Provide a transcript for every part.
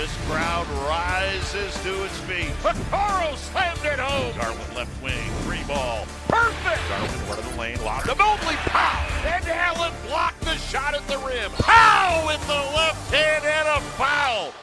This crowd rises to its feet. Vaccaro slammed it home. Garland left wing, free ball. Perfect! Garland went to the lane, lobbed to Mobley. Pow! And Allen blocked the shot at the rim. Pow! With the left hand and a foul.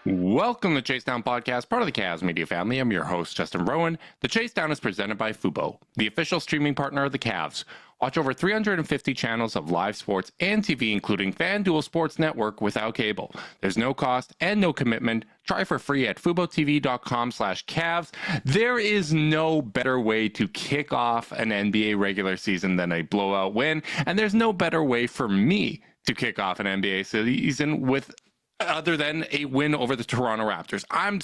Welcome to Chase Down Podcast, part of the Cavs media family. I'm your host, Justin Rowan. The Chase Down is presented by Fubo, the official streaming partner of the Cavs. Watch over 350 channels of live sports and TV, including FanDuel Sports Network without cable. There's no cost and no commitment. Try for free at FuboTV.com/Cavs. There is no better way to kick off an NBA regular season than a blowout win, and there's no better way for me to kick off an NBA season with other than a win over the Toronto Raptors. I'm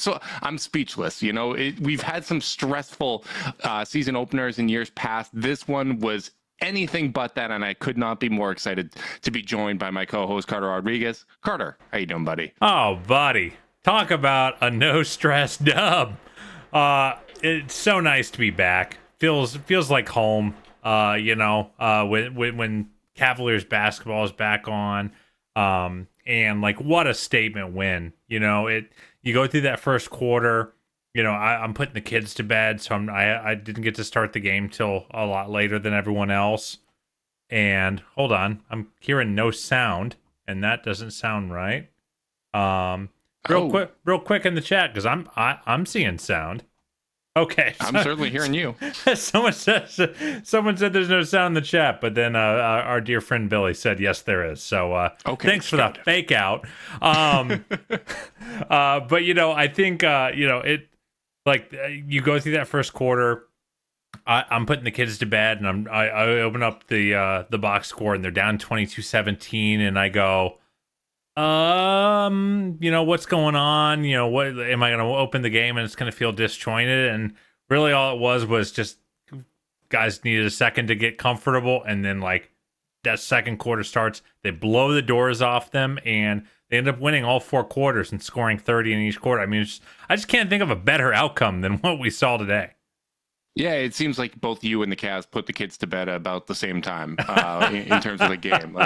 speechless. You know, we've had some stressful season openers in years past. This one was anything but that, and I could not be more excited to be joined by my co-host Carter Rodriguez. Carter, how you doing, buddy? Oh, buddy, talk about a no stress dub. It's so nice to be back. Feels like home. When Cavaliers basketball is back on. And like, what a statement win. You know, you go through that first quarter. You know, I'm putting the kids to bed, so I didn't get to start the game till a lot later than everyone else. And hold on, I'm hearing no sound, and that doesn't sound right. Real quick in the chat, because I'm seeing sound. Okay, I'm certainly hearing you. Someone said there's no sound in the chat, but then our dear friend Billy said yes there is. So okay, thanks for the fake out. But you know, I think you go through that first quarter. I'm putting the kids to bed, and I open up the box score, and they're down 22-17, and I go, what's going on? You know, what am I going to open the game and it's going to feel disjointed? And really all it was just guys needed a second to get comfortable. And then like that second quarter starts, they blow the doors off them and they end up winning all four quarters and scoring 30 in each quarter. I mean, I just can't think of a better outcome than what we saw today. Yeah, it seems like both you and the Cavs put the kids to bed about the same time in terms of the game.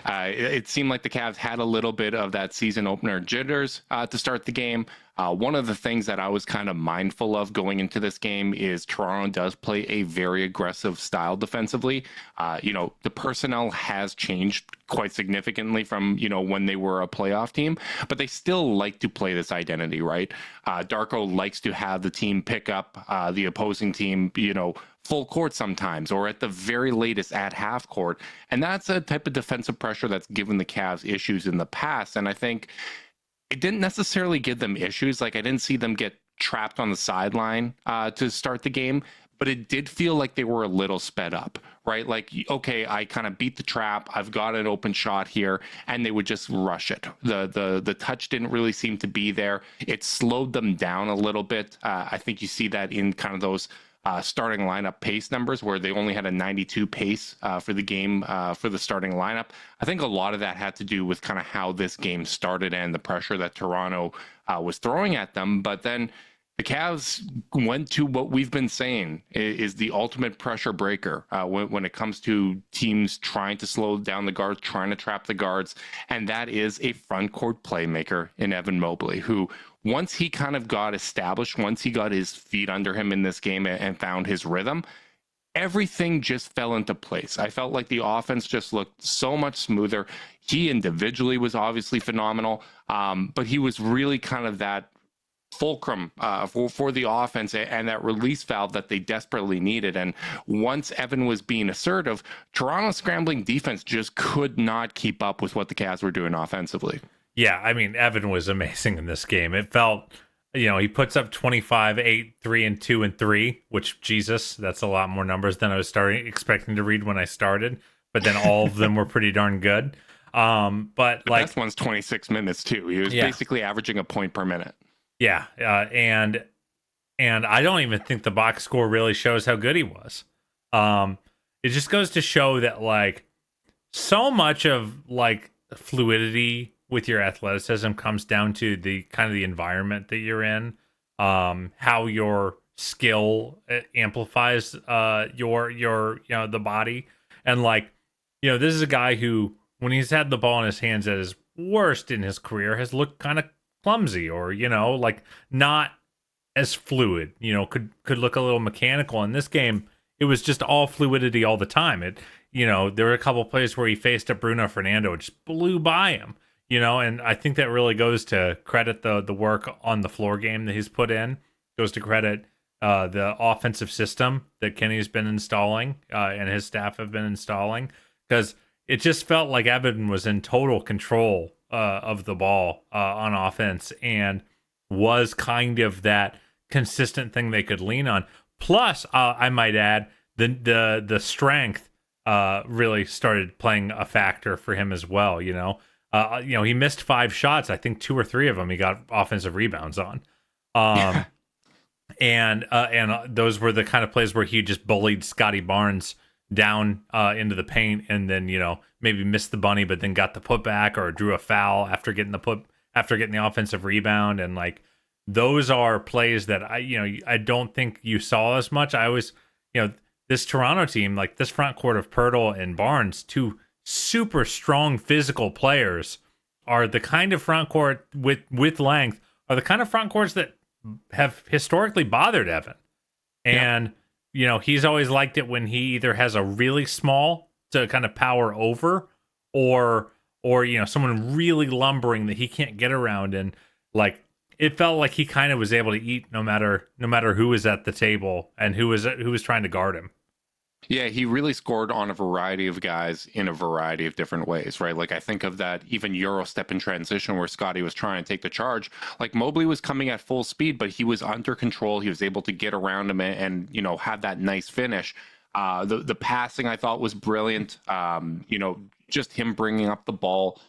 It seemed like the Cavs had a little bit of that season opener jitters to start the game. One of the things that I was kind of mindful of going into this game is Toronto does play a very aggressive style defensively. The personnel has changed quite significantly from, when they were a playoff team, but they still like to play this identity, right? Darko likes to have the team pick up the opposing team, full court sometimes, or at the very latest at half court. And that's a type of defensive pressure that's given the Cavs issues in the past. And I think it didn't necessarily give them issues. Like, I didn't see them get trapped on the sideline to start the game, but it did feel like they were a little sped up, right? Like, okay, I kind of beat the trap. I've got an open shot here, and they would just rush it. The touch didn't really seem to be there. It slowed them down a little bit. I think you see that in kind of those starting lineup pace numbers where they only had a 92 pace for the game for the starting lineup. I think a lot of that had to do with kind of how this game started and the pressure that Toronto was throwing at them. But then the Cavs went to what we've been saying is the ultimate pressure breaker when it comes to teams trying to slow down the guards, trying to trap the guards. And that is a front court playmaker in Evan Mobley, who once he kind of got established, once he got his feet under him in this game and found his rhythm, everything just fell into place. I felt like the offense just looked so much smoother. He individually was obviously phenomenal, but he was really kind of that fulcrum for the offense and that release valve that they desperately needed. And once Evan was being assertive, Toronto's scrambling defense just could not keep up with what the Cavs were doing offensively. Yeah, I mean, Evan was amazing in this game. It felt, he puts up 25, 8, 3, and 2, and 3, which, Jesus, that's a lot more numbers than I was expecting to read when I started. But then all of them were pretty darn good. But the best one's 26 minutes, too. He was basically averaging a point per minute. Yeah, and I don't even think the box score really shows how good he was. It just goes to show that, like, so much of, like, fluidity with your athleticism comes down to the kind of the environment that you're in, how your skill amplifies your the body. And like, this is a guy who, when he's had the ball in his hands at his worst in his career, has looked kind of clumsy or, like not as fluid, could look a little mechanical. In this game, it was just all fluidity all the time. There were a couple plays where he faced up Bruno Fernando, it just blew by him, and I think that really goes to credit the work on the floor game that he's put in, goes to credit the offensive system that Kenny's been installing and his staff have been installing, because it just felt like Evan was in total control of the ball on offense and was kind of that consistent thing they could lean on. Plus, I might add, the strength really started playing a factor for him as well. He missed 5 shots. I think 2 or 3 of them he got offensive rebounds on. And those were the kind of plays where he just bullied Scotty Barnes down into the paint, and then maybe missed the bunny, but then got the putback or drew a foul after getting the offensive rebound. And like, those are plays that I don't think you saw as much. I was, this Toronto team, like this front court of Pirtle and Barnes, 2 super strong physical players, are the kind of front court with length, are the kind of front courts that have historically bothered Evan. And he's always liked it when he either has a really small to kind of power over, or someone really lumbering that he can't get around. And like, it felt like he kind of was able to eat no matter who was at the table and who was trying to guard him. Yeah, he really scored on a variety of guys in a variety of different ways, right? Like, I think of that even Euro step in transition where Scotty was trying to take the charge. Like, Mobley was coming at full speed, but he was under control. He was able to get around him and have that nice finish. The passing I thought was brilliant. Just him bringing up the ball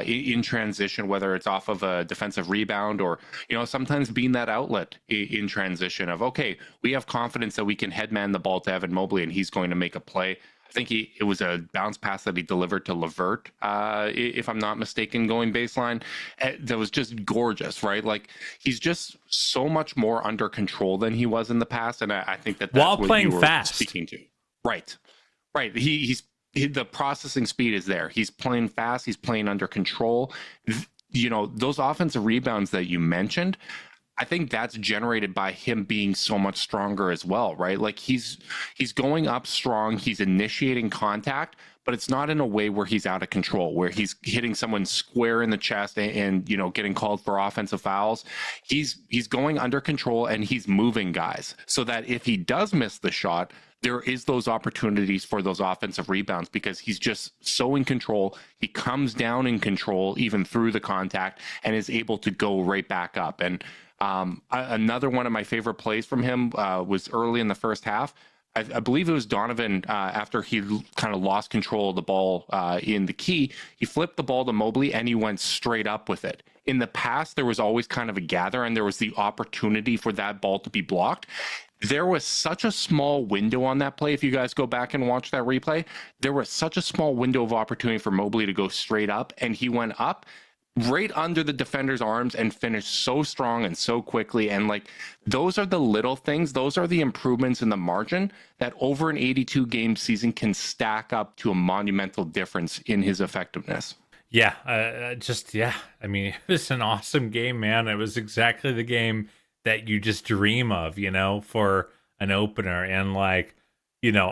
in transition, whether it's off of a defensive rebound or, sometimes being that outlet in transition of, okay, we have confidence that we can headman the ball to Evan Mobley and he's going to make a play. I think it was a bounce pass that he delivered to Levert, if I'm not mistaken, going baseline. That was just gorgeous, right? Like, he's just so much more under control than he was in the past. And I think that's while what playing you were fast speaking to. Right. The processing speed is there. He's playing fast. He's playing under control. Those offensive rebounds that you mentioned, I think that's generated by him being so much stronger as well, right? Like, he's going up strong. He's initiating contact, but it's not in a way where he's out of control, where he's hitting someone square in the chest and getting called for offensive fouls. He's going under control and he's moving guys so that if he does miss the shot, there is those opportunities for those offensive rebounds because he's just so in control. He comes down in control even through the contact and is able to go right back up. And another one of my favorite plays from him was early in the first half. I believe it was Donovan, after he kind of lost control of the ball in the key, he flipped the ball to Mobley and he went straight up with it. In the past, there was always kind of a gather and there was the opportunity for that ball to be blocked. There was such a small window on that play. If you guys go back and watch that replay, there was such a small window of opportunity for Mobley to go straight up, and he went up right under the defender's arms and finished so strong and so quickly. And like, those are the little things. Those are the improvements in the margin that over an 82 game season can stack up to a monumental difference in his effectiveness. Yeah. I mean, it was an awesome game, man. It was exactly the game that you just dream of, for an opener, and like,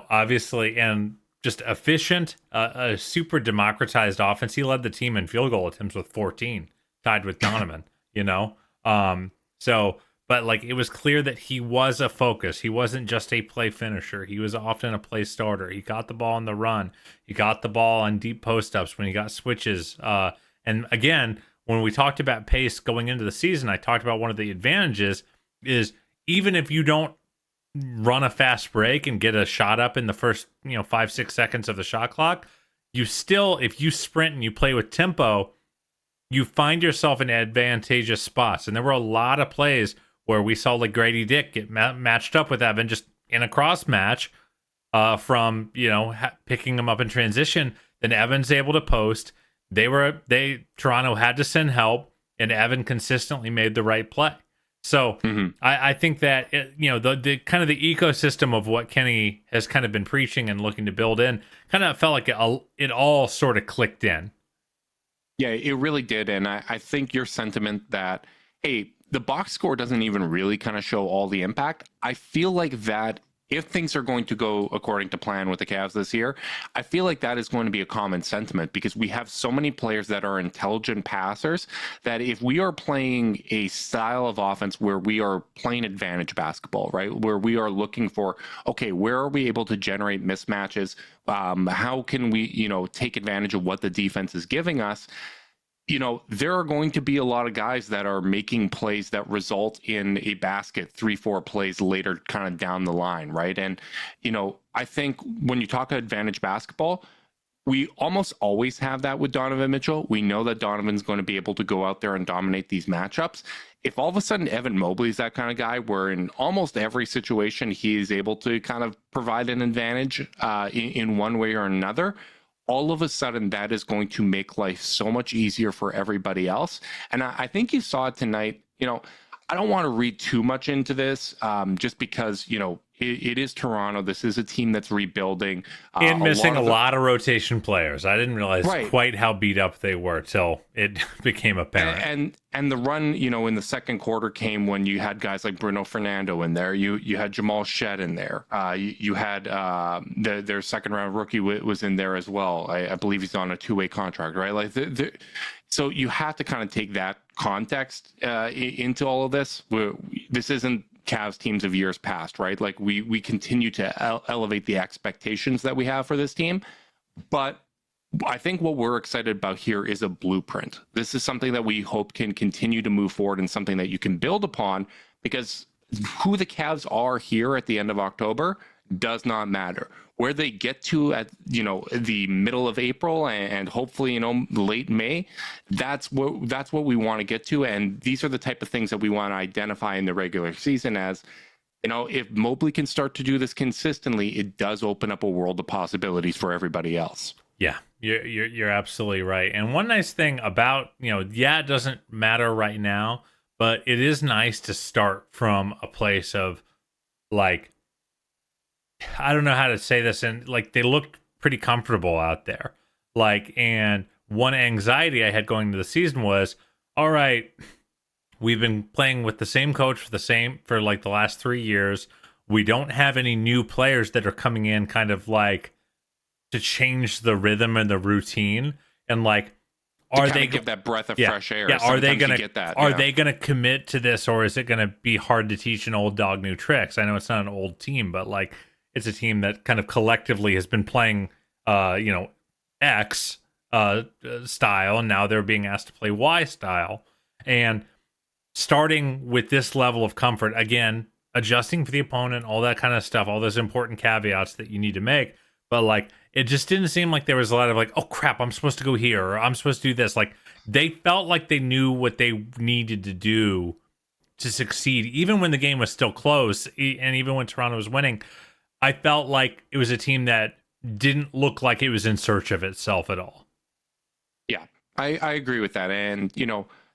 obviously, and just efficient, a super democratized offense. He led the team in field goal attempts with 14, tied with Donovan, but like, it was clear that he was a focus. He wasn't just a play finisher. He was often a play starter. He got the ball on the run. He got the ball on deep post-ups when he got switches. And again, when we talked about pace going into the season, I talked about one of the advantages is even if you don't run a fast break and get a shot up in the first 5-6 seconds of the shot clock, you still, if you sprint and you play with tempo, you find yourself in advantageous spots. And there were a lot of plays where we saw like Grady Dick get matched up with Evan just in a cross match from picking him up in transition. Then Evan's able to post. Toronto had to send help, and Evan consistently made the right play. So I think that the kind of the ecosystem of what Kenny has kind of been preaching and looking to build in kind of felt like it all sort of clicked in. Yeah, it really did. And I think your sentiment that, hey, the box score doesn't even really kind of show all the impact. I feel like that if things are going to go according to plan with the Cavs this year, I feel like that is going to be a common sentiment because we have so many players that are intelligent passers that if we are playing a style of offense where we are playing advantage basketball, right, where we are looking for, okay, where are we able to generate mismatches? How can we, take advantage of what the defense is giving us? There are going to be a lot of guys that are making plays that result in a basket 3-4 plays later, kind of down the line, right? And, I think when you talk advantage basketball, we almost always have that with Donovan Mitchell. We know that Donovan's going to be able to go out there and dominate these matchups. If all of a sudden Evan Mobley's that kind of guy, where in almost every situation he is able to kind of provide an advantage in one way or another, all of a sudden that is going to make life so much easier for everybody else. And I think you saw it tonight. I don't want to read too much into this just because, it is Toronto. This is a team that's rebuilding. And missing a lot of rotation players. I didn't realize Right. quite how beat up they were till it became apparent. And the run, in the second quarter came when you had guys like Bruno Fernando in there. You had Jamal Shed in there. You had their second round rookie was in there as well. I believe he's on a 2-way contract, right? Like so you have to kind of take that context into all of this. This isn't Cavs teams of years past, right? Like we continue to elevate the expectations that we have for this team, but I think what we're excited about here is a blueprint. This is something that we hope can continue to move forward and something that you can build upon, because who the Cavs are here at the end of October does not matter. Where they get to at the middle of April and hopefully late May, that's what we want to get to. And these are the type of things that we want to identify in the regular season as, if Mobley can start to do this consistently, it does open up a world of possibilities for everybody else. Yeah, you're absolutely right. And one nice thing about, it doesn't matter right now, but it is nice to start from a place of like, I don't know how to say this, and like they looked pretty comfortable out there. Like, and one anxiety I had going into the season was, all right, we've been playing with the same coach for like the last 3 years. We don't have any new players that are coming in kind of like to change the rhythm and the routine. And like, are they give that breath of fresh air? Yeah. Are they gonna get that? Are they gonna commit to this, or is it gonna be hard to teach an old dog new tricks? I know it's not an old team, but like it's a team that kind of collectively has been playing, X style, and now they're being asked to play Y style. And starting with this level of comfort, again, adjusting for the opponent, all that kind of stuff, all those important caveats that you need to make. But like, it just didn't seem like there was a lot of like, oh crap, I'm supposed to go here, or I'm supposed to do this. Like, they felt like they knew what they needed to do to succeed, even when the game was still close, and even when Toronto was winning. I felt like it was a team that didn't look like it was in search of itself at all. Yeah, I agree with that. And,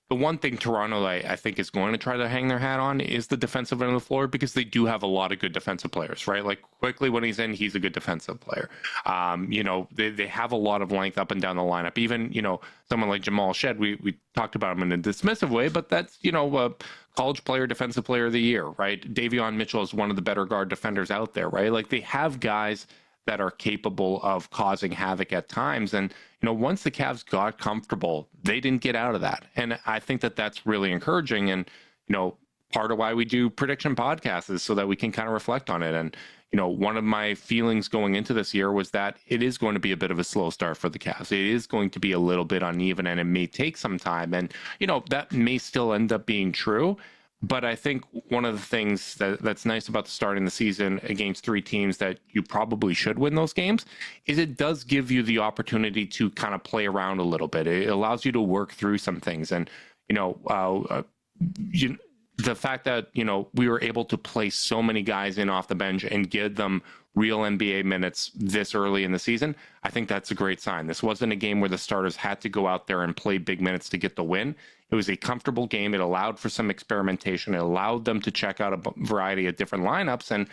the one thing Toronto, I think, is going to try to hang their hat on is the defensive end of the floor, because they do have a lot of good defensive players, right? Like, quickly when he's in, he's a good defensive player. They have a lot of length up and down the lineup. Even, someone like Jamal Shed, we talked about him in a dismissive way, but that's, a college player, defensive player of the year, right? Davion Mitchell is one of the better guard defenders out there, right? Like, they have guys that are capable of causing havoc at times. And, once the Cavs got comfortable, they didn't get out of that. And I think that that's really encouraging. And, part of why we do prediction podcasts is so that we can kind of reflect on it. And, one of my feelings going into this year was that it is going to be a bit of a slow start for the Cavs. It is going to be a little bit uneven, and it may take some time. And, that may still end up being true. But I think one of the things that's nice about starting the season against 3 teams that you probably should win those games is it does give you the opportunity to kind of play around a little bit. It allows you to work through some things. And, the fact that, we were able to play so many guys in off the bench and give them real NBA minutes this early in the season, I think that's a great sign. This wasn't a game where the starters had to go out there and play big minutes to get the win. It was a comfortable game. It allowed for some experimentation. It allowed them to check out a variety of different lineups. And,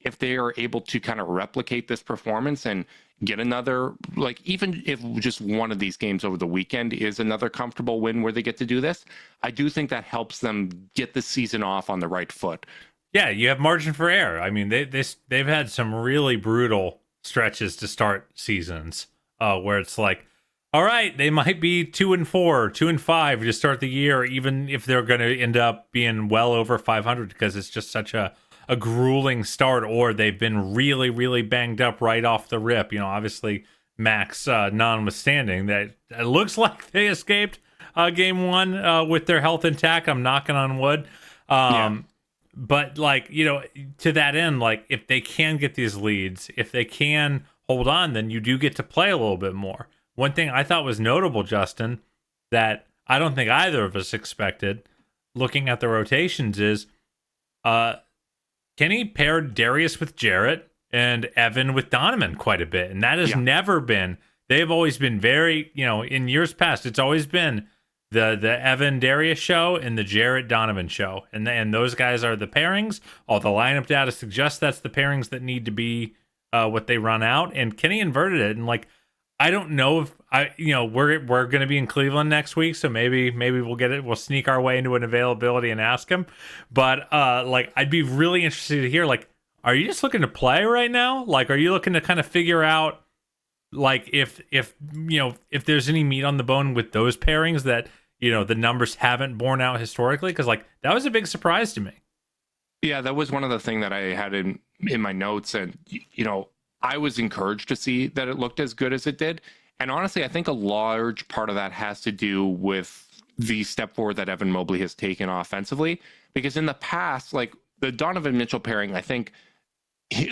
if they are able to kind of replicate this performance and, get another, like, even if just one of these games over the weekend is another comfortable win where they get to do this, I do think that helps them get the season off on the right foot. Yeah, you have margin for error. I mean, they've had some really brutal stretches to start seasons, where it's like, all right, they might be 2-4, 2-5 to start the year, even if they're going to end up being well over 500 because it's just such a grueling start, or they've been really, really banged up right off the rip. You know, obviously Max notwithstanding, that it looks like they escaped game one with their health intact. I'm knocking on wood. But, like, you know, to that end, like, if they can get these leads, if they can hold on, then you do get to play a little bit more. One thing I thought was notable, Justin, that I don't think either of us expected, looking at the rotations, is Kenny paired Darius with Jarrett and Evan with Donovan quite a bit. And that has never been, they've always been very, you know, in years past, it's always been the Evan Darius show and the Jarrett Donovan show, and those guys are the pairings. All the lineup data suggests that's the pairings that need to be what they run out. And Kenny inverted it, and, like, I don't know if we're going to be in Cleveland next week, so maybe we'll get it. We'll sneak our way into an availability and ask him. But like, I'd be really interested to hear, like, are you just looking to play right now? Like, are you looking to kind of figure out, like, if there's any meat on the bone with those pairings that, you know, the numbers haven't borne out historically? Because, like, that was a big surprise to me. Yeah, that was one of the things that I had in my notes, and, you know, I was encouraged to see that it looked as good as it did. And honestly, I think a large part of that has to do with the step forward that Evan Mobley has taken offensively. Because in the past, like, the Donovan Mitchell pairing, I think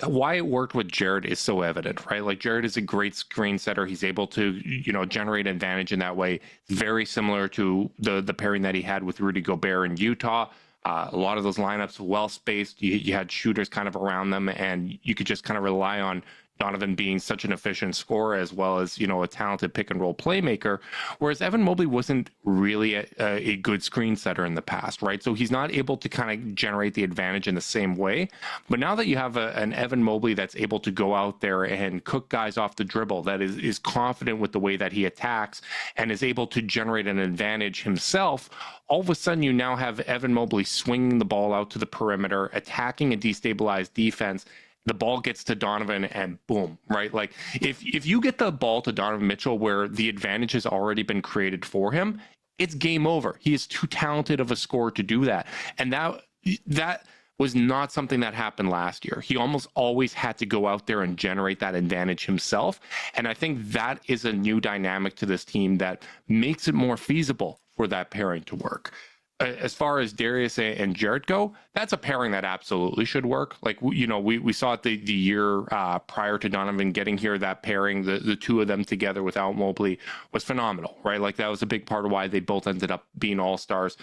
why it worked with Jared is so evident, right? Like, Jared is a great screen setter. He's able to, you know, generate advantage in that way. Very similar to the pairing that he had with Rudy Gobert in Utah. A lot of those lineups well spaced. You had shooters kind of around them, and you could just kind of rely on Donovan being such an efficient scorer, as well as, you know, a talented pick and roll playmaker. Whereas Evan Mobley wasn't really a good screen setter in the past, right? So he's not able to kind of generate the advantage in the same way. But now that you have an Evan Mobley that's able to go out there and cook guys off the dribble, that is confident with the way that he attacks and is able to generate an advantage himself, all of a sudden you now have Evan Mobley swinging the ball out to the perimeter, attacking a destabilized defense. The ball gets to Donovan and boom, right? Like, if you get the ball to Donovan Mitchell where the advantage has already been created for him, it's game over. He is too talented of a scorer to do that. And that was not something that happened last year. He almost always had to go out there and generate that advantage himself. And I think that is a new dynamic to this team that makes it more feasible for that pairing to work. As far as Darius and Jarrett go, that's a pairing that absolutely should work. Like, you know, we saw it the year prior to Donovan getting here, that pairing, the two of them together without Mobley was phenomenal, right? Like, that was a big part of why they both ended up being all-stars.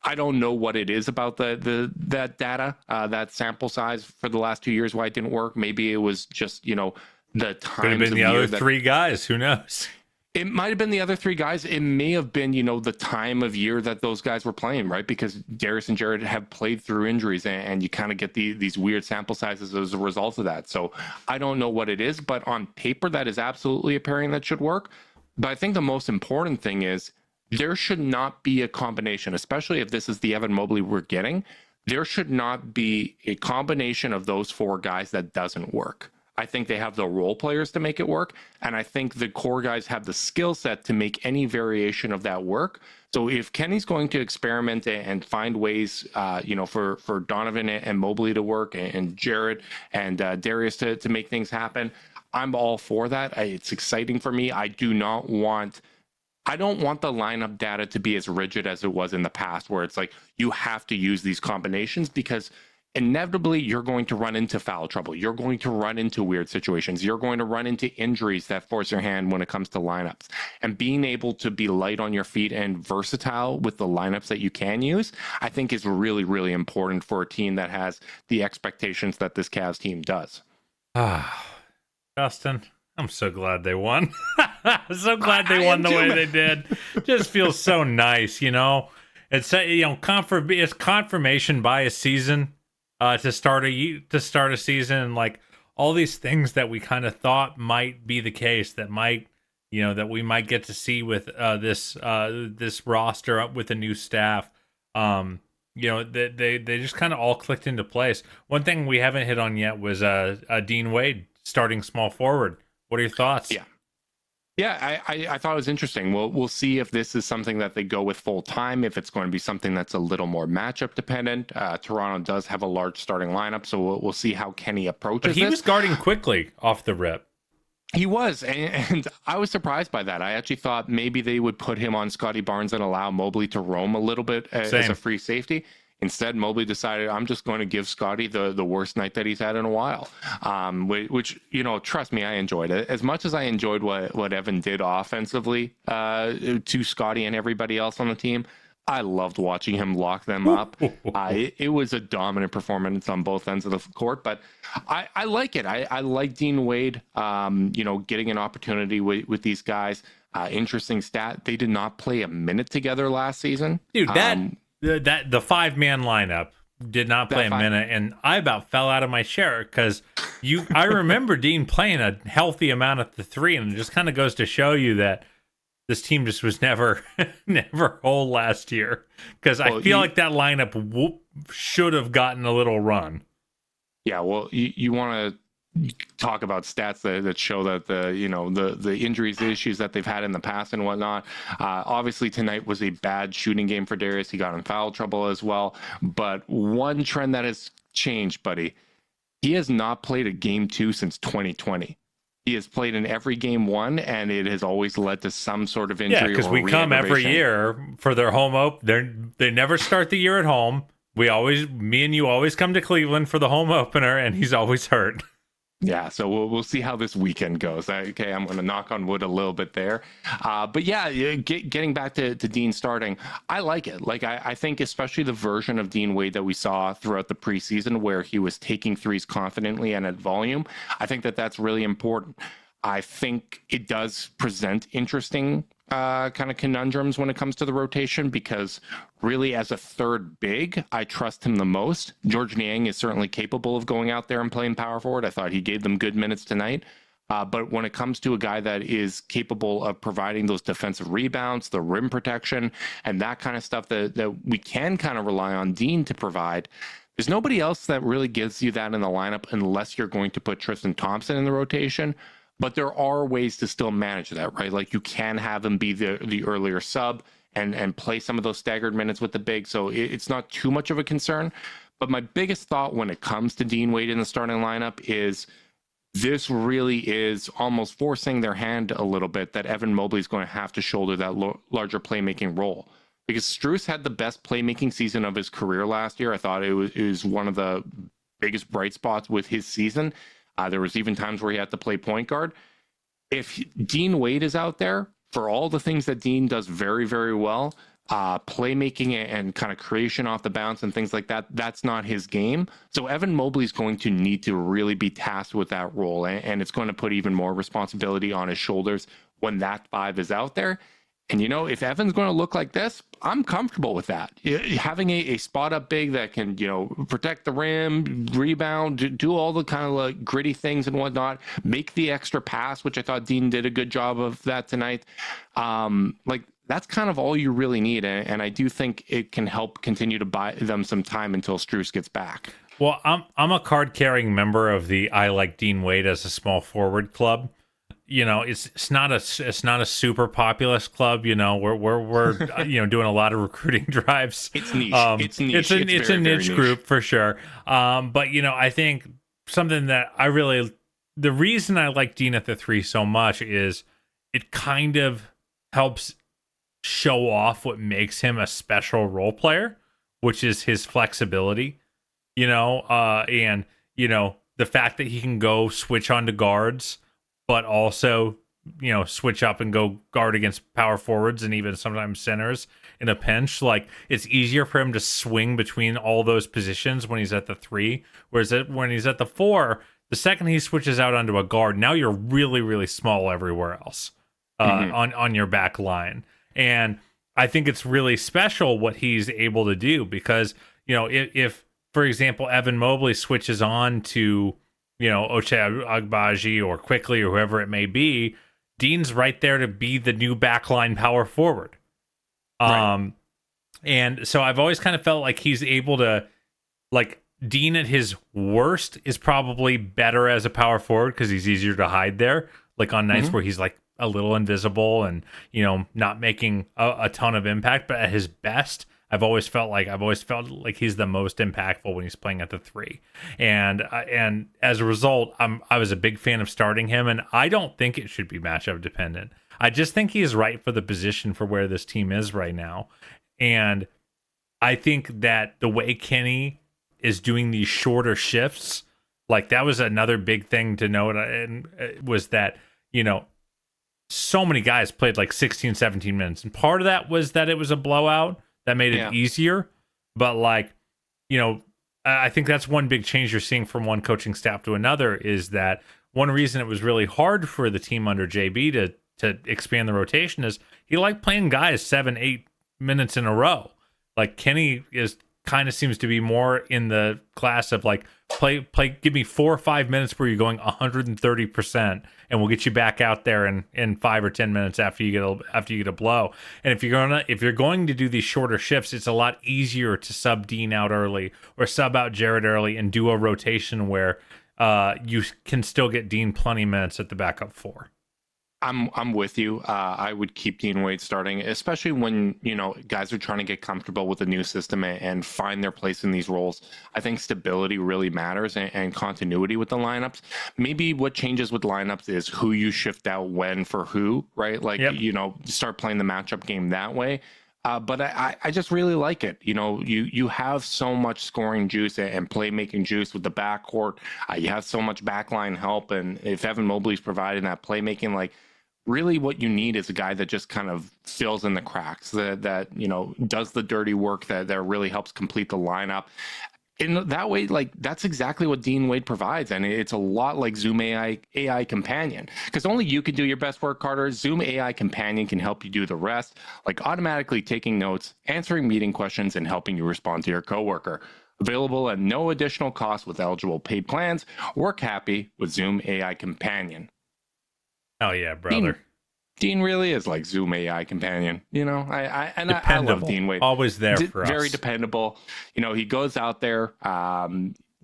I don't know what it is about that data, that sample size for the last 2 years, why it didn't work. Maybe it was just, you know, the times Could have been the other three guys. Who knows? It might have been the other three guys. It may have been, you know, the time of year that those guys were playing, right? Because Darius and Jared have played through injuries, and you kind of get these weird sample sizes as a result of that. So I don't know what it is, but on paper, that is absolutely a pairing that should work. But I think the most important thing is there should not be a combination, especially if this is the Evan Mobley we're getting. There should not be a combination of those four guys that doesn't work. I think they have the role players to make it work. And I think the core guys have the skill set to make any variation of that work. So if Kenny's going to experiment and find ways, you know, for Donovan and Mobley to work, and Jared and Darius to make things happen, I'm all for that. It's exciting for me. I don't want the lineup data to be as rigid as it was in the past, where it's like you have to use these combinations, because inevitably you're going to run into foul trouble. You're going to run into weird situations. You're going to run into injuries that force your hand when it comes to lineups. And being able to be light on your feet and versatile with the lineups that you can use, I think is really, really important for a team that has the expectations that this Cavs team does. Justin, I'm so glad they won. I'm so glad they won the way they did. Just feels so nice, you know. It's, you know, it's confirmation by a season. To start a season, like, all these things that we kind of thought might be the case, that might, that we might get to see with this roster up with a new staff. They just kind of all clicked into place. One thing we haven't hit on yet was Dean Wade starting small forward. What are your thoughts? Yeah, I thought it was interesting. We'll see if this is something that they go with full time, if it's going to be something that's a little more matchup dependent. Toronto does have a large starting lineup, so we'll see how Kenny approaches But he was guarding quickly off the rip. He was, and I was surprised by that. I actually thought maybe they would put him on Scotty Barnes and allow Mobley to roam a little bit as a free safety. Instead, Mobley decided, I'm just going to give Scotty the worst night that he's had in a while, which, trust me, I enjoyed it. As much as I enjoyed what Evan did offensively to Scotty and everybody else on the team, I loved watching him lock them up. It was a dominant performance on both ends of the court, but I like it. I like Dean Wade, getting an opportunity with these guys. Interesting stat. They did not play a minute together last season. Dude, the 5-man lineup did not play a minute, and I about fell out of my chair because I remember Dean playing a healthy amount at the 3, and it just kind of goes to show you that this team just was never whole last year, because I feel like that lineup should have gotten a little run. Yeah, well, you want to talk about stats that show that the injuries, the issues that they've had in the past and whatnot. Obviously, tonight was a bad shooting game for Darius. He got in foul trouble as well. But one trend that has changed, buddy, he has not played a game 2 since 2020. He has played in every game 1, and it has always led to some sort of injury. Yeah, because we come every year for their home open. They never start the year at home. Me and you always come to Cleveland for the home opener, and he's always hurt. Yeah, so we'll see how this weekend goes. Okay, I'm going to knock on wood a little bit there. But yeah, getting back to Dean starting, I like it. Like, I think especially the version of Dean Wade that we saw throughout the preseason where he was taking threes confidently and at volume, I think that's really important. I think it does present interesting kind of conundrums when it comes to the rotation, because really as a third big, I trust him the most. George Niang is certainly capable of going out there and playing power forward. I thought he gave them good minutes tonight. But when it comes to a guy that is capable of providing those defensive rebounds, the rim protection, and that kind of stuff that we can kind of rely on Dean to provide, there's nobody else that really gives you that in the lineup unless you're going to put Tristan Thompson in the rotation. But there are ways to still manage that, right? Like, you can have him be the earlier sub and play some of those staggered minutes with the big. So it's not too much of a concern. But my biggest thought when it comes to Dean Wade in the starting lineup is this really is almost forcing their hand a little bit that Evan Mobley is going to have to shoulder that larger playmaking role. Because Strus had the best playmaking season of his career last year. I thought it was one of the biggest bright spots with his season. There was even times where he had to play point guard. If Dean Wade is out there, for all the things that Dean does very, very well, playmaking and kind of creation off the bounce and things like that, that's not his game. So Evan Mobley is going to need to really be tasked with that role, and it's going to put even more responsibility on his shoulders when that 5 is out there. And, if Evan's going to look like this, I'm comfortable with that. Having a spot up big that can, protect the rim, rebound, do all the kind of like gritty things and whatnot, make the extra pass, which I thought Dean did a good job of that tonight. That's kind of all you really need. And I do think it can help continue to buy them some time until Strus gets back. Well, I'm a card carrying member of the I Like Dean Wade as a small forward club. It's not a super populous club. We're doing a lot of recruiting drives. It's niche. It's niche. It's a niche group for sure. But I think something that the reason I like Dean at the 3 so much is it kind of helps show off what makes him a special role player, which is his flexibility. And the fact that he can go switch onto guards, but also, switch up and go guard against power forwards and even sometimes centers in a pinch. Like, it's easier for him to swing between all those positions when he's at the 3. Whereas when he's at the 4, the second he switches out onto a guard, now you're really, really small everywhere else on your back line. And I think it's really special what he's able to do because, if for example, Evan Mobley switches on to Ochai Agbaji or Quickly or whoever it may be, Dean's right there to be the new backline power forward. Right. And so I've always kind of felt like he's able to, like, Dean at his worst is probably better as a power forward because he's easier to hide there. Like on nights where he's like a little invisible and, not making a ton of impact. But at his best, I've always felt like he's the most impactful when he's playing at the 3. And as a result, I was a big fan of starting him, and I don't think it should be matchup dependent. I just think he is right for the position for where this team is right now. And I think that the way Kenny is doing these shorter shifts, like that was another big thing to note, and was that, so many guys played like 16, 17 minutes. And part of that was that it was a blowout that made it easier. But like, I think that's one big change you're seeing from one coaching staff to another, is that one reason it was really hard for the team under JB to expand the rotation is he liked playing guys 7-8 minutes in a row. Like Kenny seems to be more in the class of like play give me 4 or 5 minutes where you're going 130% and we'll get you back out there in 5 or 10 minutes after you get a blow. And if you're going to do these shorter shifts, it's a lot easier to sub Dean out early or sub out Jared early and do a rotation where you can still get Dean plenty of minutes at the backup 4. I'm with you. I would keep Dean Wade starting, especially when, guys are trying to get comfortable with the new system and find their place in these roles. I think stability really matters and continuity with the lineups. Maybe what changes with lineups is who you shift out when for who, right? Like, start playing the matchup game that way. But I just really like it. You have so much scoring juice and playmaking juice with the backcourt. You have so much backline help. And if Evan Mobley's providing that playmaking, like, really what you need is a guy that just kind of fills in the cracks, that does the dirty work that really helps complete the lineup. In that way, like, that's exactly what Dean Wade provides. And it's a lot like Zoom AI Companion, because only you can do your best work, Carter. Zoom AI Companion can help you do the rest, like automatically taking notes, answering meeting questions, and helping you respond to your coworker. Available at no additional cost with eligible paid plans. Work happy with Zoom AI Companion. Oh yeah, brother. Dean really is like Zoom AI Companion. I love Dean Wade. Always there for us. Very dependable. He goes out there,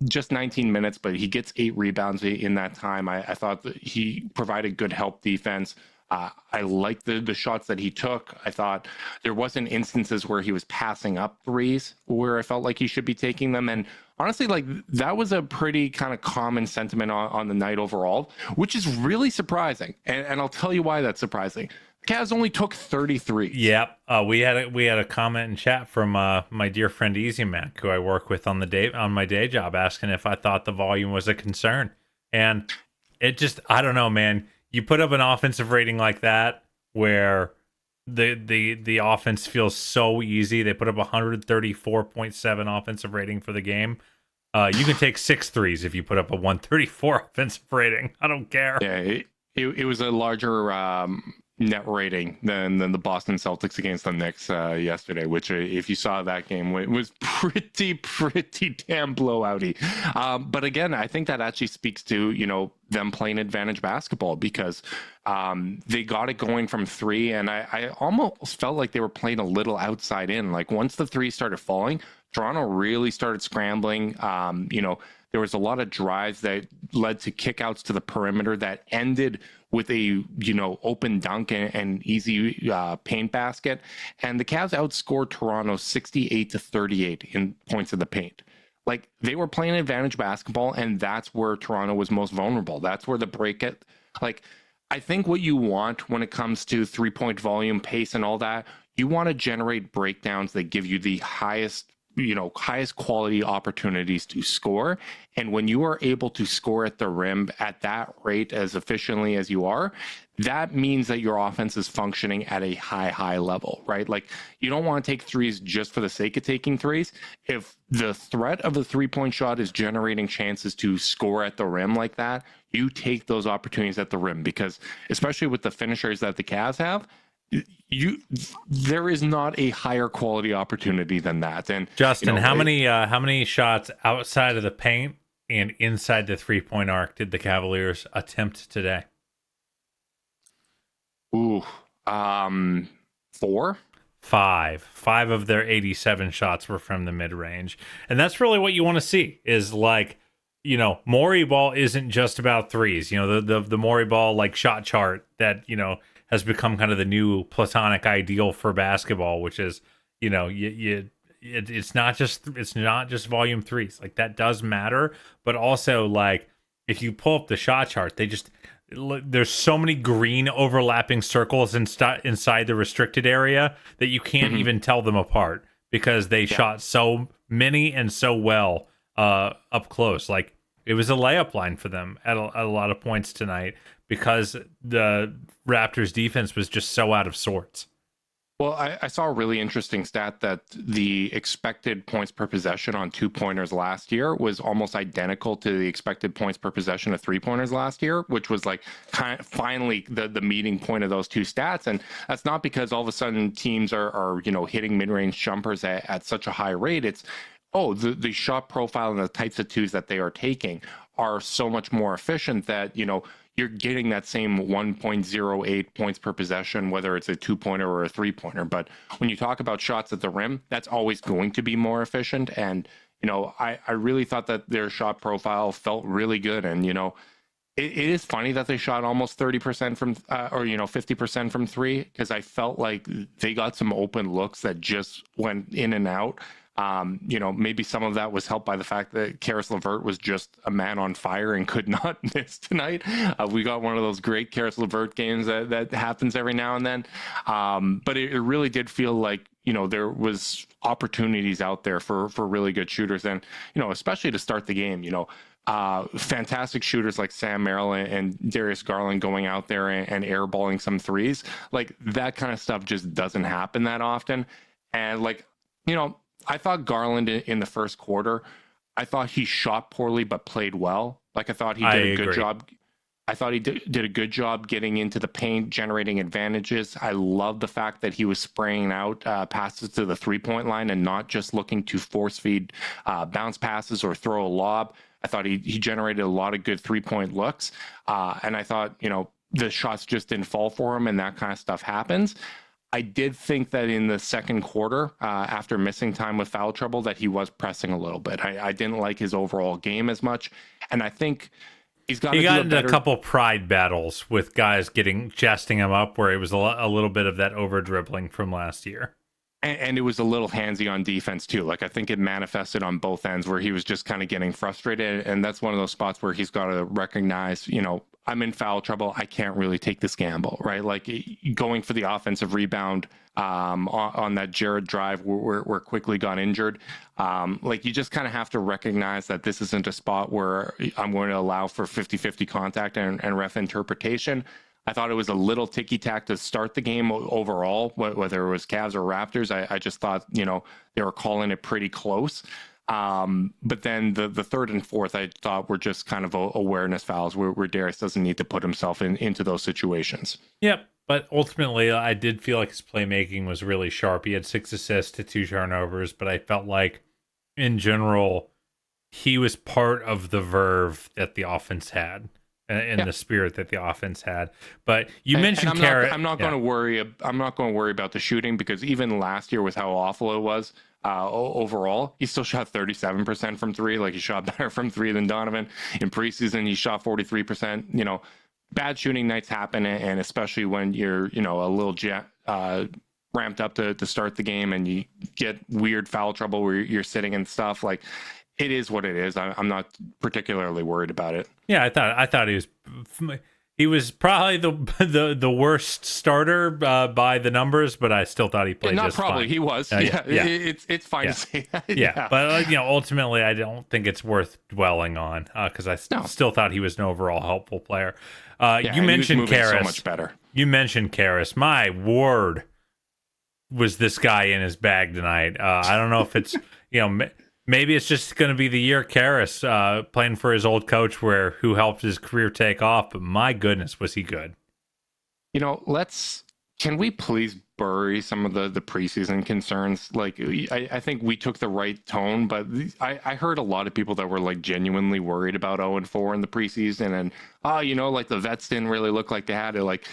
just 19 minutes, but he gets 8 rebounds in that time. I thought that he provided good help defense. I liked the shots that he took. I thought there wasn't instances where he was passing up threes where I felt like he should be taking them. And honestly, like, that was a pretty kind of common sentiment on the night overall, which is really surprising. And I'll tell you why that's surprising. Cavs only took 33. Yep. We had a comment in chat from my dear friend Easy Mac, who I work with on my day job, asking if I thought the volume was a concern. And it just, I don't know, man. You put up an offensive rating like that where the offense feels so easy. They put up 134.7 offensive rating for the game. You can take 6 threes if you put up a 134 offensive rating. I don't care. Yeah, it was a larger net rating than the Boston Celtics against the Knicks yesterday, which if you saw that game, it was pretty damn blowouty. But again, I think that actually speaks to, them playing advantage basketball, because they got it going from 3, and I almost felt like they were playing a little outside in. Like, once the 3 started falling, Toronto really started scrambling. There was a lot of drives that led to kickouts to the perimeter that ended with a open dunk and easy paint basket. And the Cavs outscored Toronto 68-38 in points of the paint. Like, they were playing advantage basketball, and that's where Toronto was most vulnerable. That's where the break it. Like, I think what you want when it comes to 3-point volume, pace, and all that, you want to generate breakdowns that give you the highest quality opportunities to score. And when you are able to score at the rim at that rate as efficiently as you are, that means that your offense is functioning at a high level, right? Like, you don't want to take threes just for the sake of taking threes. If the threat of the 3-point shot is generating chances to score at the rim like that, you take those opportunities at the rim, because especially with the finishers that the Cavs have, there is not a higher quality opportunity than that. And Justin, how many shots outside of the paint and inside the 3-point arc did the Cavaliers attempt today? Ooh, 4. Five of their 87 shots were from the mid-range, and that's really what you want to see. Is like, Morey ball isn't just about threes. The Morey ball like shot chart that has become kind of the new platonic ideal for basketball, which is it's not just volume threes. Like, that does matter, but also, like, if you pull up the shot chart, there's so many green overlapping circles inside the restricted area that you can't even tell them apart, because they shot so many and so well up close. Like, it was a layup line for them at a lot of points tonight, because the Raptors defense was just so out of sorts. Well, I saw a really interesting stat that the expected points per possession on 2-pointers last year was almost identical to the expected points per possession of 3-pointers last year, which was like kind of finally the meeting point of those two stats. And that's not because all of a sudden teams are hitting mid-range jumpers at such a high rate. It's the shot profile and the types of twos that they are taking are so much more efficient that you're getting that same 1.08 points per possession, whether it's a 2-pointer or a 3-pointer. But when you talk about shots at the rim, that's always going to be more efficient. And, I really thought that their shot profile felt really good. And, it is funny that they shot almost 30% from, 50% from three, because I felt like they got some open looks that just went in and out. Maybe some of that was helped by the fact that Karis LeVert was just a man on fire and could not miss tonight. We got one of those great Karis LeVert games that happens every now and then. But it really did feel like, there was opportunities out there for really good shooters. And, especially to start the game, fantastic shooters like Sam Merrill and Darius Garland going out there and airballing some threes. Like, that kind of stuff just doesn't happen that often. And I thought Garland in the first quarter, I thought he shot poorly but played well. Like, I thought he did a good job. I thought he did a good job getting into the paint, generating advantages. I love the fact that he was spraying out passes to the 3-point line and not just looking to force feed bounce passes or throw a lob. I thought he generated a lot of good 3-point looks. And I thought, the shots just didn't fall for him, and that kind of stuff happens. I did think that in the second quarter, after missing time with foul trouble, that he was pressing a little bit. I didn't like his overall game as much. And I think he got into a couple pride battles with guys chesting him up, where it was a little bit of that over dribbling from last year. And it was a little handsy on defense too. Like, I think it manifested on both ends, where he was just kind of getting frustrated. And that's one of those spots where he's got to recognize, I'm in foul trouble. I can't really take this gamble, right? Like, going for the offensive rebound on that Jared drive where Quickly got injured. You just kind of have to recognize that this isn't a spot where I'm going to allow for 50-50 contact and ref interpretation. I thought it was a little ticky-tack to start the game overall, whether it was Cavs or Raptors. I just thought, they were calling it pretty close. But then the third and fourth, I thought were just kind of awareness fouls where Darius doesn't need to put himself into those situations. Yep. But ultimately, I did feel like his playmaking was really sharp. He had 6 assists to 2 turnovers, but I felt like, in general, he was part of the verve that the offense had. In the spirit that the offense had. But you mentioned Carrot. I'm not going to worry about the shooting, because even last year with how awful it was overall, he still shot 37% from three. Like, he shot better from three than Donovan. In preseason, he shot 43%. Bad shooting nights happen, and especially when you're a little ramped up to start the game and you get weird foul trouble where you're sitting and stuff. Like, it is what it is. I'm not particularly worried about it. Yeah, I thought he was probably the worst starter by the numbers, but I still thought he played just fine. He was. It's fine to say that. Yeah, but ultimately, I don't think it's worth dwelling on, because I still thought he was an overall helpful player. You mentioned Karis. So much better. You mentioned Karis. My word, was this guy in his bag tonight? I don't know if it's maybe it's just going to be the year Karis playing for his old coach, who helped his career take off. But my goodness, was he good? Let's Can we please bury some of the preseason concerns? Like, I think we took the right tone, but I heard a lot of people that were like genuinely worried about 0-4 in the preseason, and like the vets didn't really look like they had it. Like,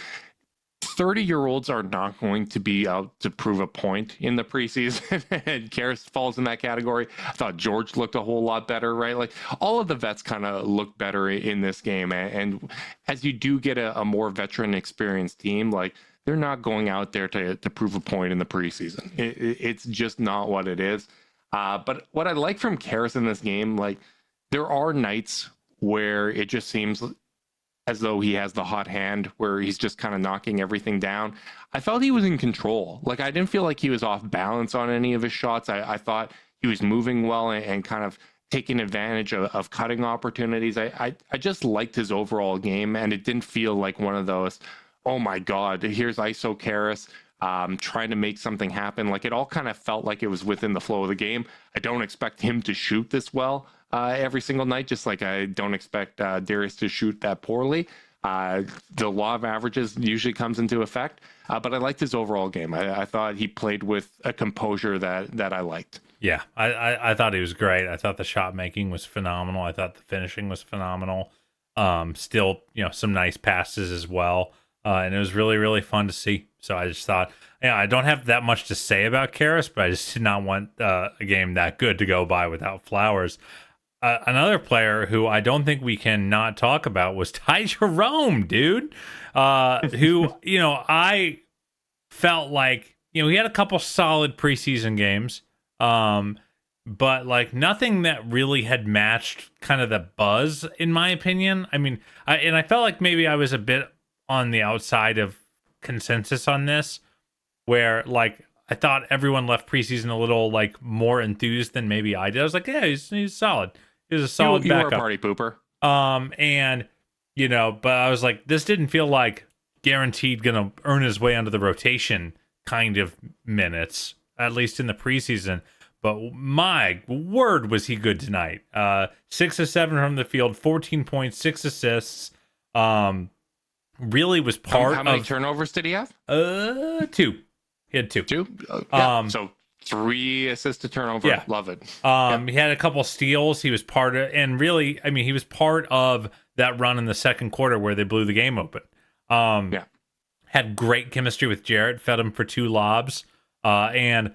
30-year-olds are not going to be out to prove a point in the preseason, and Karras falls in that category. I thought George looked a whole lot better, right? Like, all of the vets kind of look better in this game, and as you do get a more veteran, experienced team, like, they're not going out there to prove a point in the preseason. It's just not what it is. But what I like from Karras in this game, like, there are nights where it just seems as though he has the hot hand, where he's just kind of knocking everything down. I felt he was in control. Like, I didn't feel like he was off balance on any of his shots. I thought he was moving well and kind of taking advantage of cutting opportunities. I just liked his overall game, and it didn't feel like one of those, oh my God, here's ISO Karras trying to make something happen. Like, it all kind of felt like it was within the flow of the game. I don't expect him to shoot this well every single night, just like I don't expect Darius to shoot that poorly. The law of averages usually comes into effect, but I liked his overall game. I thought he played with a composure that I liked. Yeah, I thought he was great. I thought the shot making was phenomenal. I thought the finishing was phenomenal. Still, some nice passes as well. And it was really, really fun to see. So I just thought, I don't have that much to say about Karras, but I just did not want a game that good to go by without Flowers. Another player who I don't think we can not talk about was Ty Jerome, dude. Who, I felt like, he had a couple solid preseason games, but like nothing that really had matched kind of the buzz, in my opinion. I mean, I felt like maybe I was a bit on the outside of consensus on this, where like I thought everyone left preseason a little like more enthused than maybe I did. I was like, yeah, he's solid. He's a solid you backup. You were a party pooper. And but I was like, this didn't feel like guaranteed gonna earn his way onto the rotation kind of minutes, at least in the preseason. But my word, was he good tonight. 6 of 7 from the field, 14 points, 6 assists. Really was part of... How many turnovers did he have? 2. He had 2. 2? Yeah. So 3 assists to turnover. Yeah. Love it. He had a couple steals. He was part of... And really, I mean, he was part of that run in the second quarter where they blew the game open. Had great chemistry with Jarrett. Fed him for 2 lobs. And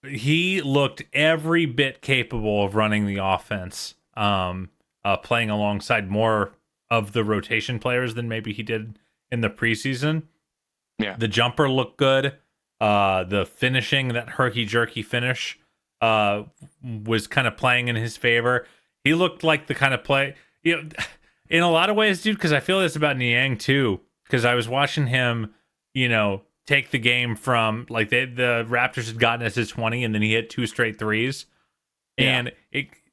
he looked every bit capable of running the offense. Playing alongside more of the rotation players than maybe he did in the preseason. Yeah. The jumper looked good. The finishing, that herky-jerky finish, was kind of playing in his favor. He looked like the kind of play, in a lot of ways, dude, because I feel this about Niang too, because I was watching him, take the game from, like, the Raptors had gotten us to 20, and then he hit 2 straight threes. Yeah.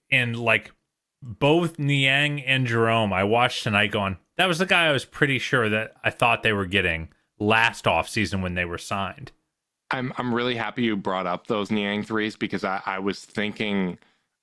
And like, both Niang and Jerome, I watched tonight going, that was the guy I was pretty sure that I thought they were getting last offseason when they were signed. I'm really happy you brought up those Niang threes, because I was thinking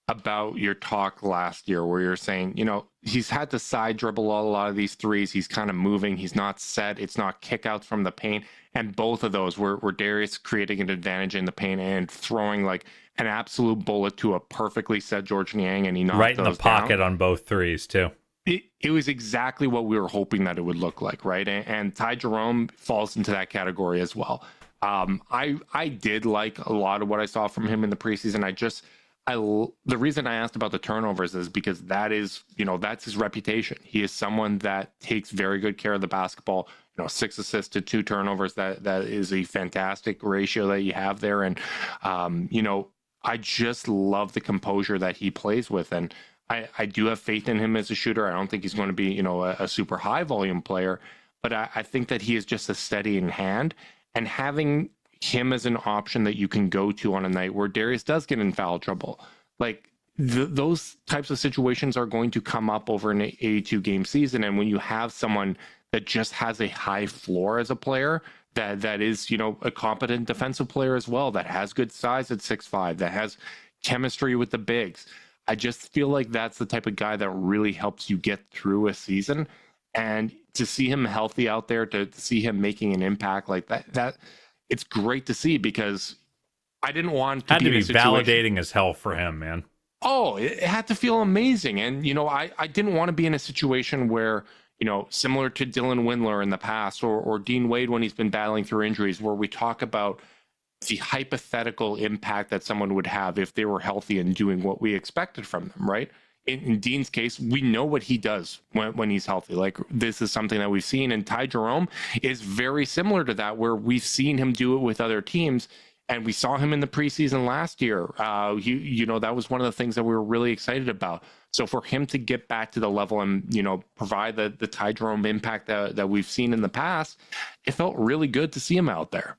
about your talk last year where you're saying, he's had to side dribble a lot of these threes. He's kind of moving. He's not set. It's not kickouts from the paint. And both of those were Darius creating an advantage in the paint and throwing like an absolute bullet to a perfectly set George Niang, and he knocked right in the pocket down on both threes too. It was exactly what we were hoping that it would look like, right? And Ty Jerome falls into that category as well. I did like a lot of what I saw from him in the preseason. The reason I asked about the turnovers is because that is, that's his reputation. He is someone that takes very good care of the basketball. 6 assists to 2 turnovers. That is a fantastic ratio that you have there. And, I just love the composure that he plays with. And I do have faith in him as a shooter. I don't think he's going to be, a super high volume player, but I think that he is just a steady in hand, and having him as an option that you can go to on a night where Darius does get in foul trouble. Like those types of situations are going to come up over an 82 game season. And when you have someone that just has a high floor as a player, that is, a competent defensive player as well, that has good size at 6'5", that has chemistry with the bigs. I just feel like that's the type of guy that really helps you get through a season. And to see him healthy out there, to see him making an impact like that it's great to see, because I didn't want to Had be to in a be situation. validating as hell for him, man. Oh, it had to feel amazing. And, I didn't want to be in a situation where, similar to Dylan Windler in the past, or Dean Wade when he's been battling through injuries, where we talk about the hypothetical impact that someone would have if they were healthy and doing what we expected from them, right? In Dean's case, we know what he does when he's healthy. Like, this is something that we've seen, and Ty Jerome is very similar to that, where we've seen him do it with other teams. And we saw him in the preseason last year. That was one of the things that we were really excited about. So for him to get back to the level and, provide the Ty Jerome impact that we've seen in the past, it felt really good to see him out there.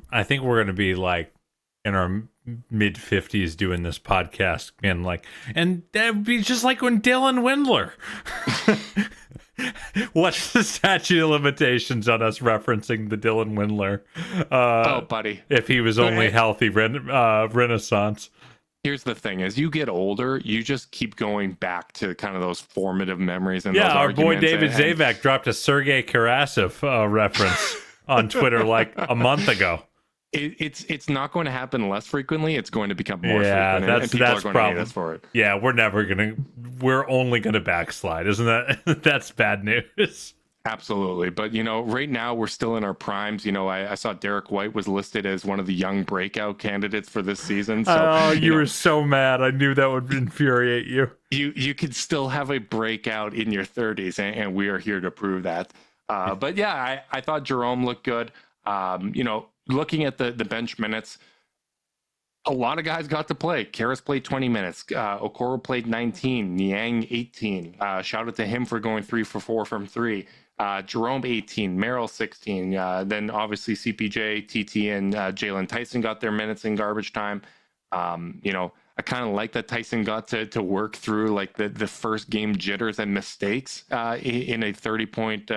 I think we're going to be like in our mid 50s doing this podcast, and that'd be just like when Dylan Windler. What's the statute of limitations on us referencing the Dylan Windler? Oh, buddy. If he was only healthy Renaissance. Here's the thing: as you get older, you just keep going back to kind of those formative memories. And yeah, those our boy David and Zavak dropped a Sergei Karasev reference on Twitter like a month ago. It's not going to happen less frequently. It's going to become more frequent. and people that's are going to hate us for it. Yeah, we're only gonna backslide, isn't that? That's bad news. Absolutely. But, right now we're still in our primes. I saw Derek White was listed as one of the young breakout candidates for this season. So, you were so mad. I knew that would infuriate you. You could still have a breakout in your 30s, and we are here to prove that. But yeah, I thought Jerome looked good. Looking at the bench minutes, a lot of guys got to play. Karras played 20 minutes. Okoro played 19. Niang 18. Shout out to him for going 3 for 4 from 3. Jerome 18. Merrill 16. Then obviously CPJ, TT, and Jalen Tyson got their minutes in garbage time. I kind of like that Tyson got to work through like the first game jitters and mistakes in a 30-point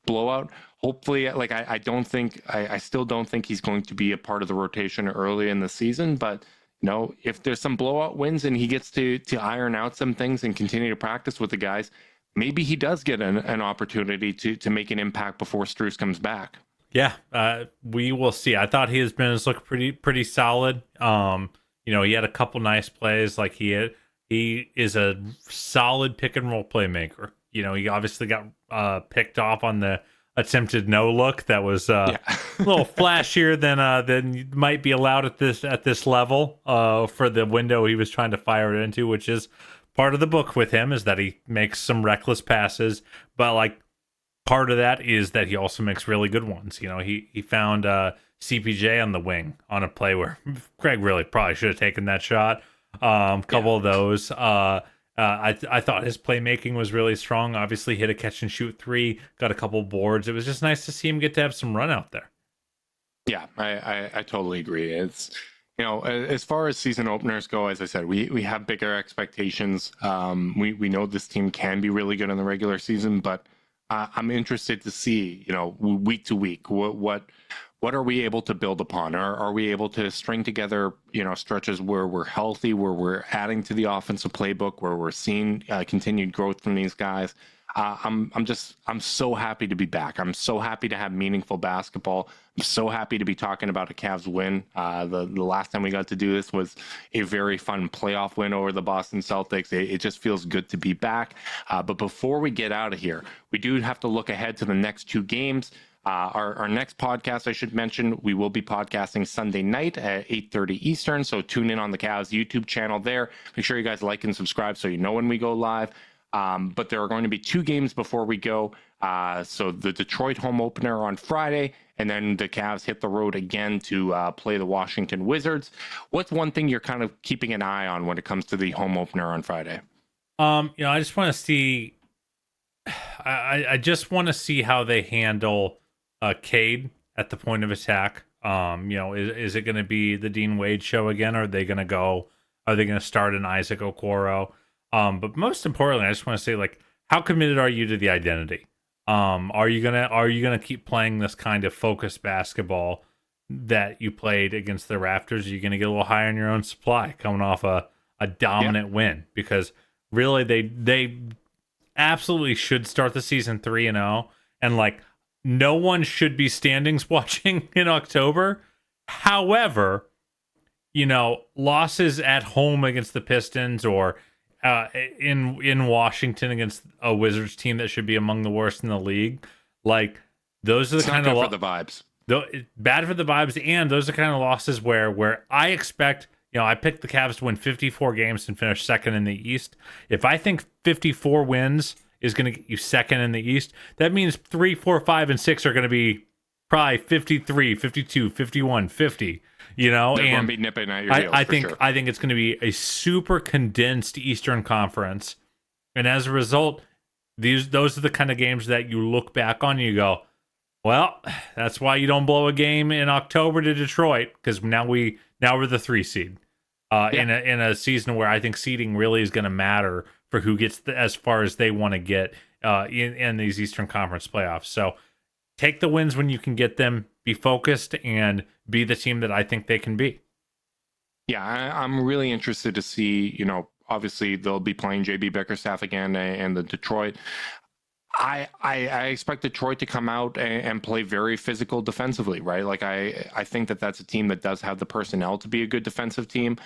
blowout. Hopefully, like I still don't think he's going to be a part of the rotation early in the season, but if there's some blowout wins and he gets to iron out some things and continue to practice with the guys, maybe he does get an opportunity to make an impact before Strus comes back. Yeah, we will see. I thought his minutes looked pretty solid. He had a couple nice plays. Like he is a solid pick and roll playmaker. He obviously got picked off on the attempted no look that was a little flashier than might be allowed at this level for the window he was trying to fire it into, which is part of the book with him, is that he makes some reckless passes, but like part of that is that he also makes really good ones. He found CPJ on the wing on a play where Craig really probably should have taken that shot. Couple of those. I thought his playmaking was really strong. Obviously hit a catch and shoot 3, got a couple boards. It was just nice to see him get to have some run out there. Yeah, I totally agree. It's, as far as season openers go, as I said, we have bigger expectations. We know this team can be really good in the regular season, but I'm interested to see, week to week, what are we able to build upon? Are we able to string together, stretches where we're healthy, where we're adding to the offensive playbook, where we're seeing continued growth from these guys? I'm so happy to be back. I'm so happy to have meaningful basketball. I'm so happy to be talking about a Cavs win. The last time we got to do this was a very fun playoff win over the Boston Celtics. It just feels good to be back. But before we get out of here, we do have to look ahead to the next 2 games. Our next podcast, I should mention, we will be podcasting Sunday night at 8:30 Eastern. So tune in on the Cavs YouTube channel there. Make sure you guys like and subscribe so you know when we go live. But there are going to be 2 games before we go. So the Detroit home opener on Friday, and then the Cavs hit the road again to play the Washington Wizards. What's one thing you're kind of keeping an eye on when it comes to the home opener on Friday? I just want to see. I just want to see how they handle Cade at the point of attack. Is it going to be the Dean Wade show again? Or are they going to start an Isaac Okoro? But most importantly, I just want to say, like, how committed are you to the identity? Are you gonna keep playing this kind of focused basketball that you played against the Raptors? Are you gonna get a little higher in your own supply coming off a dominant win? Because really, they absolutely should start the season 3-0, and like no one should be standings watching in October. However, losses at home against the Pistons or in Washington against a Wizards team that should be among the worst in the league, like those are the kind of for the vibes. Bad for the vibes, and those are kind of losses where I expect. I picked the Cavs to win 54 games and finish second in the East. If I think 54 wins is going to get you second in the East, that means 3, 4, 5, and 6 are going to be probably 53, 52, 51, 50. They're going to be nipping at your heels. I think it's going to be a super condensed Eastern Conference, and as a result, those are the kind of games that you look back on and you go, well, that's why you don't blow a game in October to Detroit, because now we're the 3 seed in a season where I think seeding really is going to matter for who gets as far as they want to get in these Eastern Conference playoffs. So take the wins when you can get them, be focused, and be the team that I think they can be. Yeah, I'm really interested to see, obviously they'll be playing JB Bickerstaff again and the Detroit. I expect Detroit to come out and play very physical defensively, right? Like I think that's a team that does have the personnel to be a good defensive team.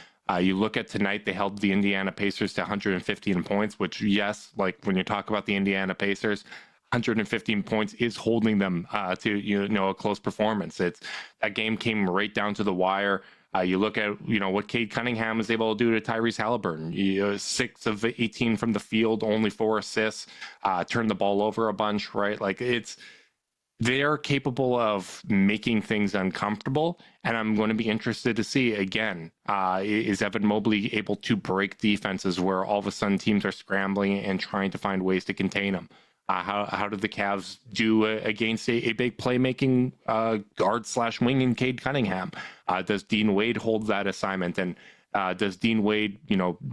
You look at tonight, they held the Indiana Pacers to 115 points, which, yes, like when you talk about the Indiana Pacers, 115 points is holding them to a close performance. That game came right down to the wire. You look at what Cade Cunningham is able to do to Tyrese Halliburton. 6 of 18 from the field, only 4 assists. Turned the ball over a bunch, right? Like they're capable of making things uncomfortable, and I'm going to be interested to see again. Is Evan Mobley able to break defenses where all of a sudden teams are scrambling and trying to find ways to contain them? How did the Cavs do against a big playmaking guard/wing in Cade Cunningham? Does Dean Wade hold that assignment? And does Dean Wade,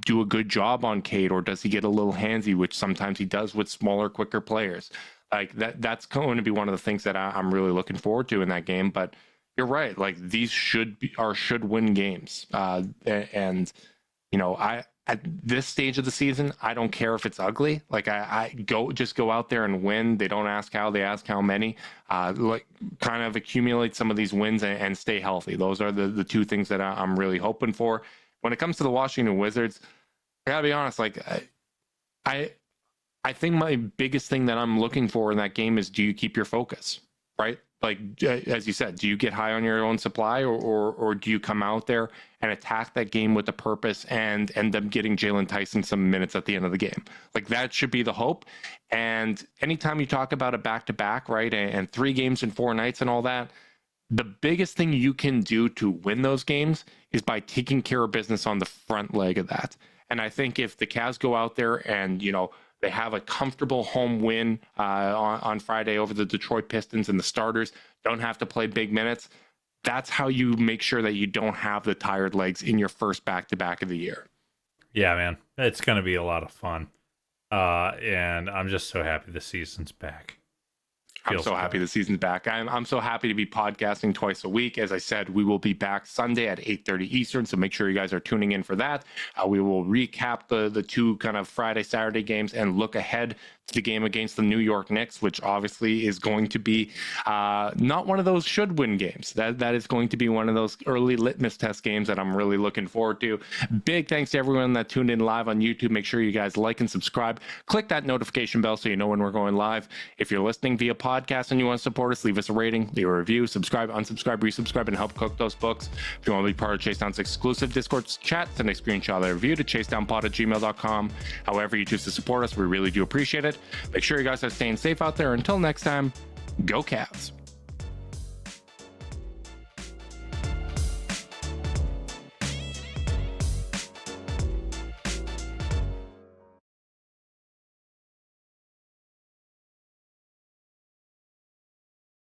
do a good job on Cade, or does he get a little handsy, which sometimes he does with smaller, quicker players? Like that's going to be one of the things that I'm really looking forward to in that game. But you're right. Like these should win games. And at this stage of the season, I don't care if it's ugly. Like I go out there and win. They don't ask how, they ask how many. Like kind of accumulate some of these wins and stay healthy. Those are the 2 things that I'm really hoping for. When it comes to the Washington Wizards, I gotta be honest. Like I think my biggest thing that I'm looking for in that game is, do you keep your focus, right? Like, as you said, do you get high on your own supply, or do you come out there and attack that game with a purpose and end up getting Jalen Tyson some minutes at the end of the game? Like, that should be the hope. And anytime you talk about a back-to-back, right, and 3 games in 4 nights and all that, the biggest thing you can do to win those games is by taking care of business on the front leg of that. And I think if the Cavs go out there and, they have a comfortable home win on Friday over the Detroit Pistons, and the starters don't have to play big minutes, that's how you make sure that you don't have the tired legs in your first back-to-back of the year. Yeah, man. It's going to be a lot of fun. And I'm just so happy the season's back. I'm so happy the season's back. I'm so happy to be podcasting twice a week. As I said, we will be back Sunday at 8:30 Eastern, so make sure you guys are tuning in for that. We will recap the 2 kind of Friday, Saturday games and look ahead to the game against the New York Knicks, which obviously is going to be not one of those should-win games. That is going to be one of those early litmus test games that I'm really looking forward to. Big thanks to everyone that tuned in live on YouTube. Make sure you guys like and subscribe. Click that notification bell so you know when we're going live. If you're listening via podcast and you want to support us, leave us a rating, leave a review, subscribe, unsubscribe, resubscribe, and help cook those books. If you want to be part of Chasedown's exclusive Discord chat, send a screenshot of the review to chasedownpod@gmail.com. However you choose to support us, we really do appreciate it. Make sure you guys are staying safe out there. Until next time, go Cavs.